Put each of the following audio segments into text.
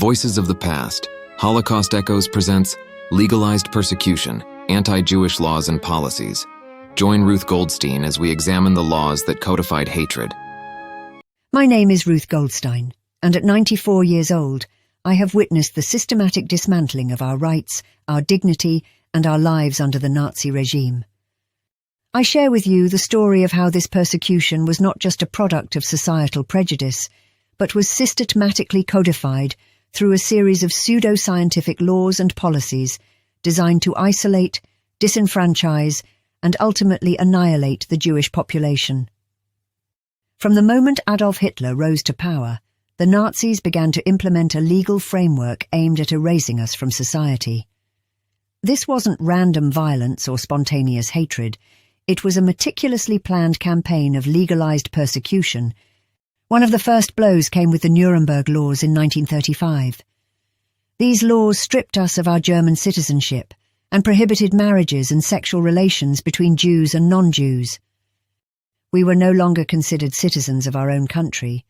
Voices of the Past, Holocaust Echoes presents Legalized Persecution, Anti-Jewish Laws and Policies. Join Ruth Goldstein as we examine the laws that codified hatred. My name is Ruth Goldstein, and at 94 years old, I have witnessed the systematic dismantling of our rights, our dignity, and our lives under the Nazi regime. I share with you the story of how this persecution was not just a product of societal prejudice, but was systematically codified through a series of pseudo-scientific laws and policies designed to isolate, disenfranchise, and ultimately annihilate the Jewish population. From the moment Adolf Hitler rose to power, the Nazis began to implement a legal framework aimed at erasing us from society. This wasn't random violence or spontaneous hatred. It was a meticulously planned campaign of legalized persecution. One of the first blows came with the Nuremberg Laws in 1935. These laws stripped us of our German citizenship and prohibited marriages and sexual relations between Jews and non-Jews. We were no longer considered citizens of our own country,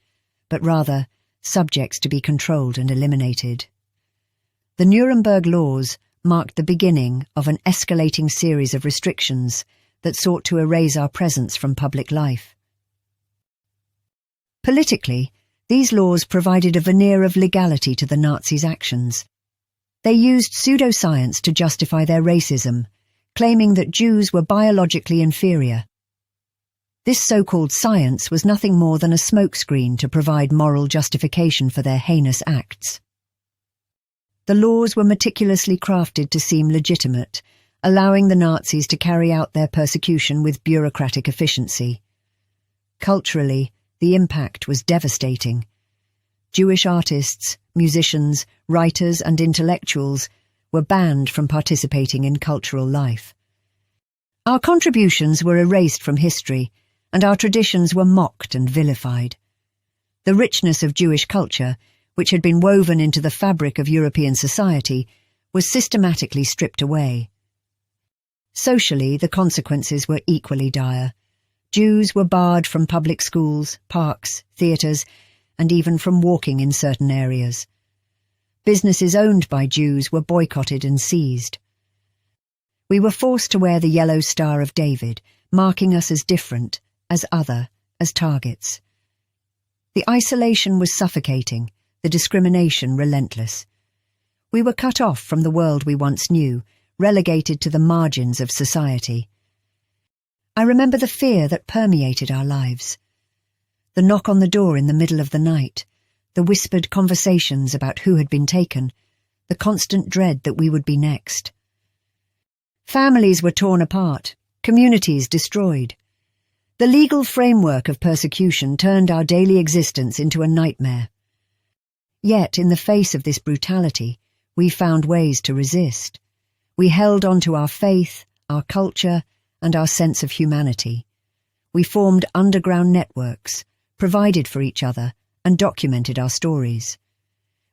but rather subjects to be controlled and eliminated. The Nuremberg Laws marked the beginning of an escalating series of restrictions that sought to erase our presence from public life. Politically, these laws provided a veneer of legality to the Nazis' actions. They used pseudoscience to justify their racism, claiming that Jews were biologically inferior. This so-called science was nothing more than a smokescreen to provide moral justification for their heinous acts. The laws were meticulously crafted to seem legitimate, allowing the Nazis to carry out their persecution with bureaucratic efficiency. Culturally, the impact was devastating. Jewish artists, musicians, writers, and intellectuals were banned from participating in cultural life. Our contributions were erased from history, and our traditions were mocked and vilified. The richness of Jewish culture, which had been woven into the fabric of European society, was systematically stripped away. Socially, the consequences were equally dire. Jews were barred from public schools, parks, theatres, and even from walking in certain areas. Businesses owned by Jews were boycotted and seized. We were forced to wear the yellow Star of David, marking us as different, as other, as targets. The isolation was suffocating, the discrimination relentless. We were cut off from the world we once knew, relegated to the margins of society. I remember the fear that permeated our lives. The knock on the door in the middle of the night, the whispered conversations about who had been taken, the constant dread that we would be next. Families were torn apart, communities destroyed. The legal framework of persecution turned our daily existence into a nightmare. Yet, in the face of this brutality, we found ways to resist. We held on to our faith, our culture, and our sense of humanity. We formed underground networks, provided for each other, and documented our stories.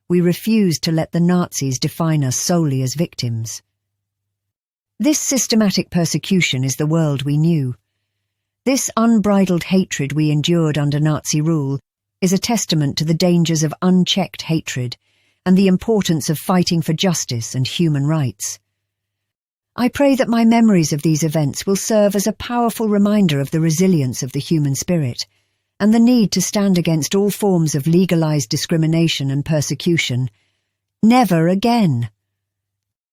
We refused to let the Nazis define us solely as victims. This systematic persecution is the world we knew. This unbridled hatred we endured under Nazi rule is a testament to the dangers of unchecked hatred and the importance of fighting for justice and human rights. I pray that my memories of these events will serve as a powerful reminder of the resilience of the human spirit and the need to stand against all forms of legalized discrimination and persecution. Never again!